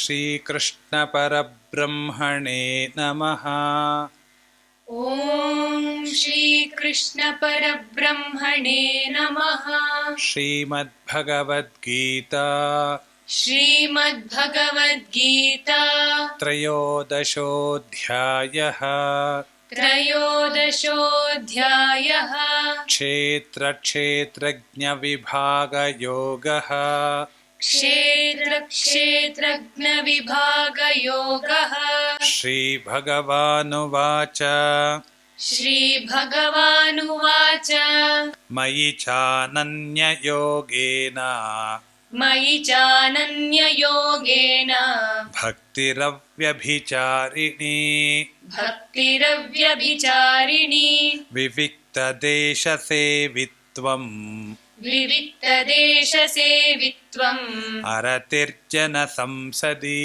श्रीकृष्ण परब्रह्मणे नमः। ॐ श्रीकृष्ण परब्रह्मणे नमः। श्रीमद्भगवद्गीता श्रीमद्भगवद्गीता त्रयोदशोऽध्यायः। त्रयोदशोऽध्यायः। क्षेत्रक्षेत्रज्ञविभागयोगः। क्षेत्रक्षेत्रज्ञविभागयोगः। श्रीभगवानुवाच श्रीभगवानुवाच मयि चानन्ययोगेन मयि चानन्ययोगेन भक्तिरव्यभिचारिणी भक्तिरव्यभिचारिणी विविक्तदेशसेवित्वम् विविक्तदेशसेवित्वम् अरतिर्जनसंसदि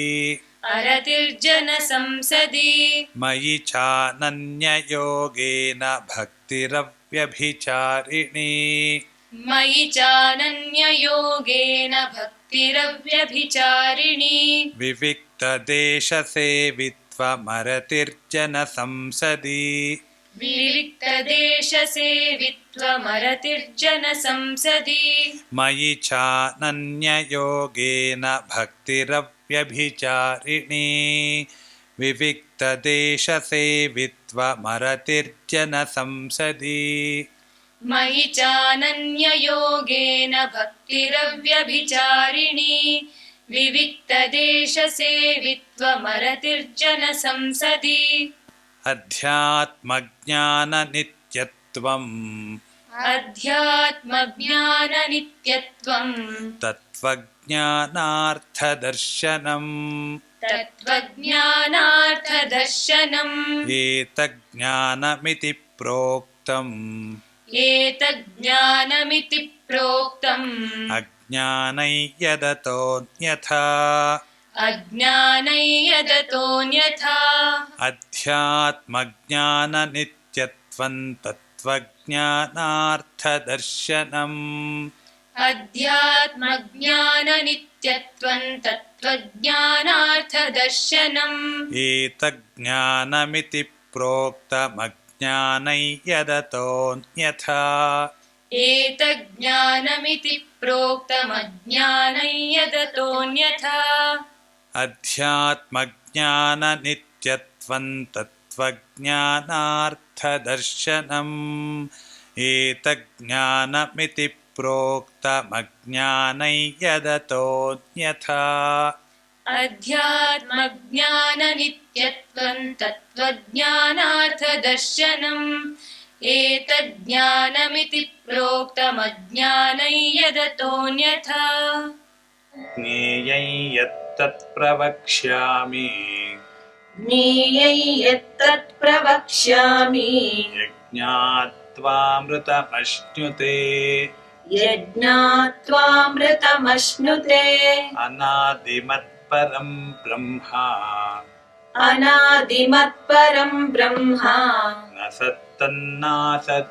अरतिर्जनसंसदि मयि चानन्ययोगेन भक्तिरव्यभिचारिणी मयि चानन्ययोगेन भक्तिरव्यभिचारिणी विविक्तदेशसेवित्वमरतिर्जनसंसदि विविक्तदेशसेवित्वमरतिर्जनसंसदि मयि चानन्ययोगेन भक्तिरव्यभिचारिणी विविक्तदेशसेवित्वमरतिर्जनसंसदि मयि चानन्ययोगेन भक्तिरव्यभिचारिणी विविक्तदेशसेवित्वमरतिर्जनसंसदि अध्यात्मज्ञाननित्यत्वम् अध्यात्मज्ञाननित्यत्वम् तत्त्वज्ञानार्थदर्शनम् तत्त्वज्ञानार्थदर्शनम् एतज्ज्ञानमिति प्रोक्तम् एतज्ज्ञानमिति प्रोक्तम् अज्ञानै यदतोऽन्यथा अज्ञानै यदतोऽन्यथा अध्यात्मज्ञाननित्यत्वं तत्त्वज्ञानार्थदर्शनम् अध्यात्मज्ञाननित्यत्वम् तत्त्वज्ञानार्थदर्शनम् एतज्ज्ञानमिति प्रोक्तमज्ञानै यदतोऽन्यथा एतज्ज्ञानमिति प्रोक्तमज्ञानै यदतोऽन्यथा अध्यात्मज्ञाननित्यत्वं तत्त्वज्ञानार्थदर्शनम् एतज्ज्ञानमिति प्रोक्तमज्ञानै यदतोऽन्यथा अध्यात्मज्ञाननित्यत्वम् तत्त्वज्ञानार्थदर्शनम् एतज्ज्ञानमिति प्रोक्तमज्ञानै यदतोऽन्यथा ज्ञेयं यत्तत् प्रवक्ष्यामि ज्ञेयं यत्तत् प्रवक्ष्यामि यज्ञात्वामृतमश्नुते यज्ञात्वामृतमश्नुते अनादिमत्परं ब्रह्म अनादिमत्परं ब्रह्म न सत्तन्नासदुच्यते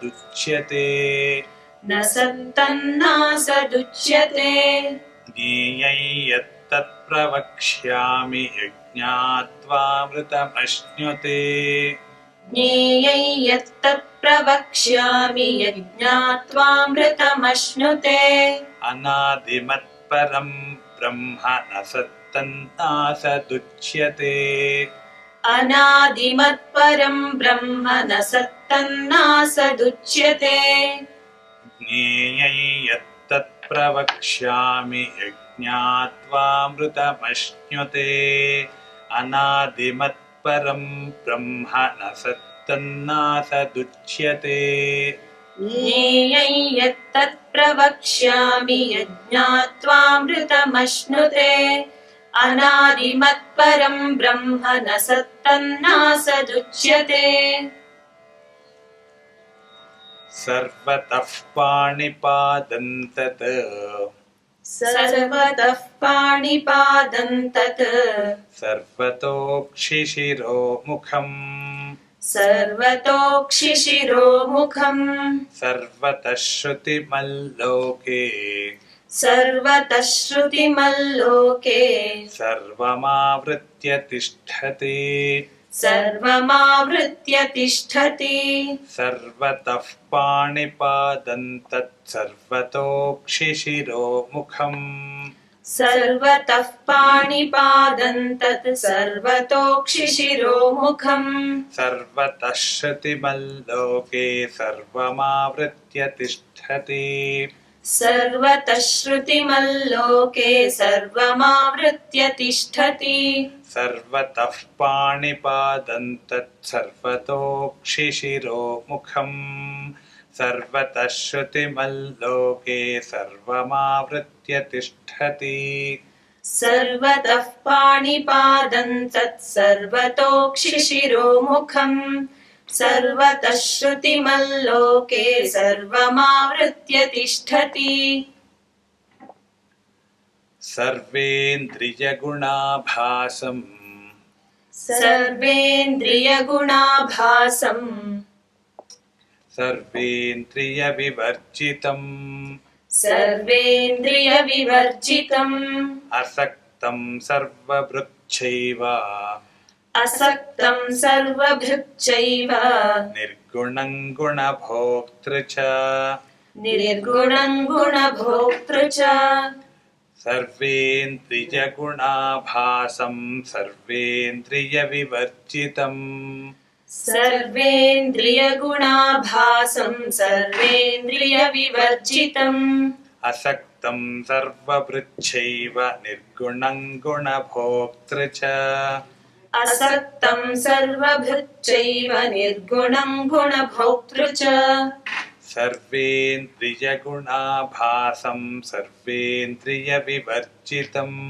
न सत्तन्नासदुच्यते ज्ञेयं यत्तत् प्रवक्ष्यामि यज्ञात्वामृतमश्नुते ज्ञेयं यत्तत् प्रवक्ष्यामि यज्ञात्वामृतमश्नुते अनादिमत्परं ब्रह्म न सत्तन्नासदुच्यते अनादिमत्परं ब्रह्म न सत्तन्नासदुच्यते ज्ञेयं यत्तत् प्रवक्ष्यामि यज्ञात्वामृतमश्नुते अनादिमत्परं ब्रह्म न सत्तन्नासदुच्यते ज्ञेयं यत्तत् प्रवक्ष्यामि यज्ञात्वामृतमश्नुते अनादिमत्परं ब्रह्म न सत्तन्नासदुच्यते सर्वतः पाणिपादं तत् सर्वतः पाणिपादं तत् सर्वतोक्षिशिरोमुखम् सर्वतोक्षिशिरोमुखम् सर्वतः श्रुतिमल्लोके सर्वतः श्रुतिमल्लोके सर्वमावृत्य तिष्ठति सर्वमावृत्य तिष्ठति सर्वतः पाणिपादं तत्सर्वतोक्षिशिरोमुखम् सर्वतः पाणिपादं तत् सर्वतोक्षिशिरोमुखम् सर्वतः श्रुतिमल्लोके सर्वमावृत्य तिष्ठति सर्वतः श्रुतिमल्लोके सर्वमावृत्य तिष्ठति सर्वतः पाणिपादं तत्सर्वतोक्षिशिरोमुखम् सर्वतः श्रुतिमल्लोके सर्वमावृत्य तिष्ठति सर्वतः पाणिपादं तत्सर्वतोक्षिशिरोमुखम् सर्वतः श्रुतिमल्लोके सर्वमावृत्य तिष्ठति सर्वेन्द्रियगुणाभासम् सर्वेन्द्रियगुणाभासम् सर्वेन्द्रियविवर्जितम् सर्वेन्द्रियविवर्जितम् असक्तं सर्वभृक्षैव असक्तं सर्वभृक्षैव निर्गुणं गुणभोक्तृ च निर्गुणं गुणभोक्तृ च सर्वेन्द्रियगुणाभासं सर्वेन्द्रियविवर्जितम् सर्वेन्द्रियगुणाभासं सर्वेन्द्रियविवर्जितम् असक्तं सर्वभृक्षैव निर्गुणं गुणभोक्तृ च असक्तं सर्वभृक्षैव निर्गुणं गुणभोक्तृ च सर्वेन्द्रियगुणाभासं सर्वेन्द्रियविवर्जितम्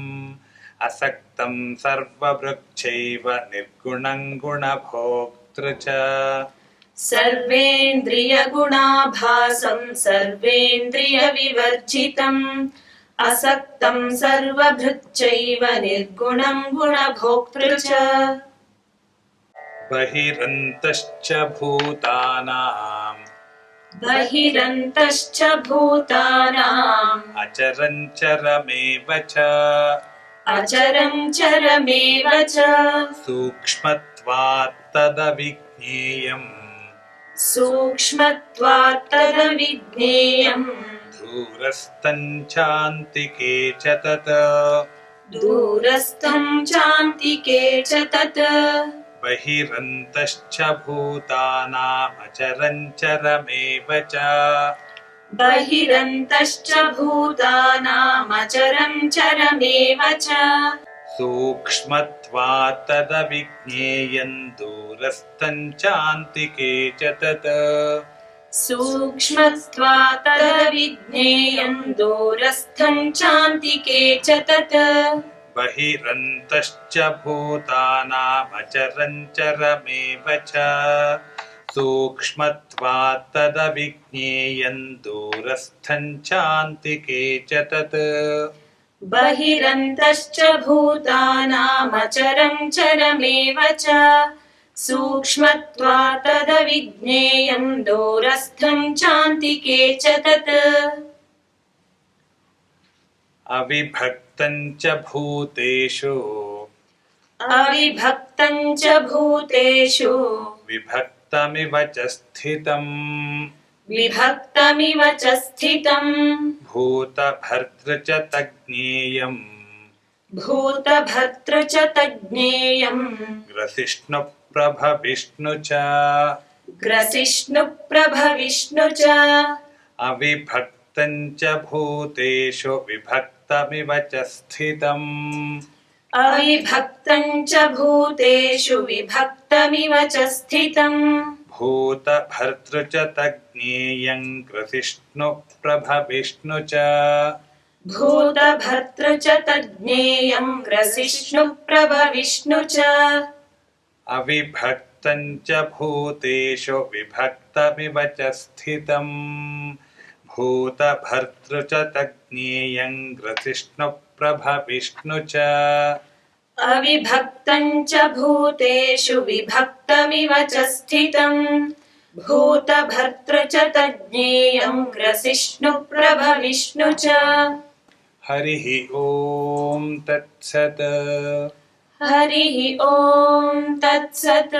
असक्तं सर्वभृक्षैव निर्गुणं गुणभोक्तृ च सर्वेन्द्रियगुणाभासं सर्वेन्द्रियविवर्जितम् असक्तं सर्वभृक्षैव निर्गुणं गुणभोक्तृ च बहिरन्तश्च भूतानाम् बहिरन्तश्च भूतानाम् अचरञ्चरमेव च अचरं चरमेव च सूक्ष्मत्वात् तदविज्ञेयम् सूक्ष्मत्वात् तदविज्ञेयम् दूरस्थं चान्तिके च तत् दूरस्थं चान्तिके च तत् बहिरन्तश्च भूतानामचरञ्चरमेव च बहिरन्तश्च भूतानामचरं चरमेव च सूक्ष्मत्वात् तदविज्ञेयम् दूरस्थं चान्तिके च तत् सूक्ष्मत्वात् तदविज्ञेयं दूरस्थं चान्तिके च तत् बहिरन्तश्च भूतानामचरञ्चरमेव च सूक्ष्मत्वात् तदविज्ञेयम् दूरस्थं चान्तिके च तत् बहिरन्तश्च भूतानामचरं चरमेव च सूक्ष्मत्वात् तदविज्ञेयं दूरस्थं चान्तिके च तत् अविभक्तं च भूतेषु अविभक्तं च भूतेषु विभक्तमिव च स्थितम् विभक्तमिव च स्थितम् भूतभर्तृ च तज्ज्ञेयम् भूतभर्तृ च तज्ज्ञेयम् ग्रसिष्णुप्रभविष्णु च ग्रसिष्णुप्रभविष्णु च अविभक्तं च भूतेषु विभक्तमिव च स्थितम् अविभक्तं च भूतेषु विभक्तमिव च स्थितम् भूतभर्तृ च तज्ज्ञेयम् ग्रसिष्णुप्रभविष्णु च भूतभर्तृ च तज्ज्ञेयम् ग्रसिष्णुप्रभविष्णु च अविभक्तं च भूतेषु विभक्तमिव च स्थितम् भूतभर्तृ च तज्ज्ञेयम् ग्रसिष्णुप्रभविष्णु च अविभक्तं च भूतेषु विभक्तमिव च स्थितम् भूतभर्तृ च तज्ज्ञेयम् ग्रसिष्णुप्रभविष्णु च हरिः ॐ तत्सत् हरिः ॐ तत्सत्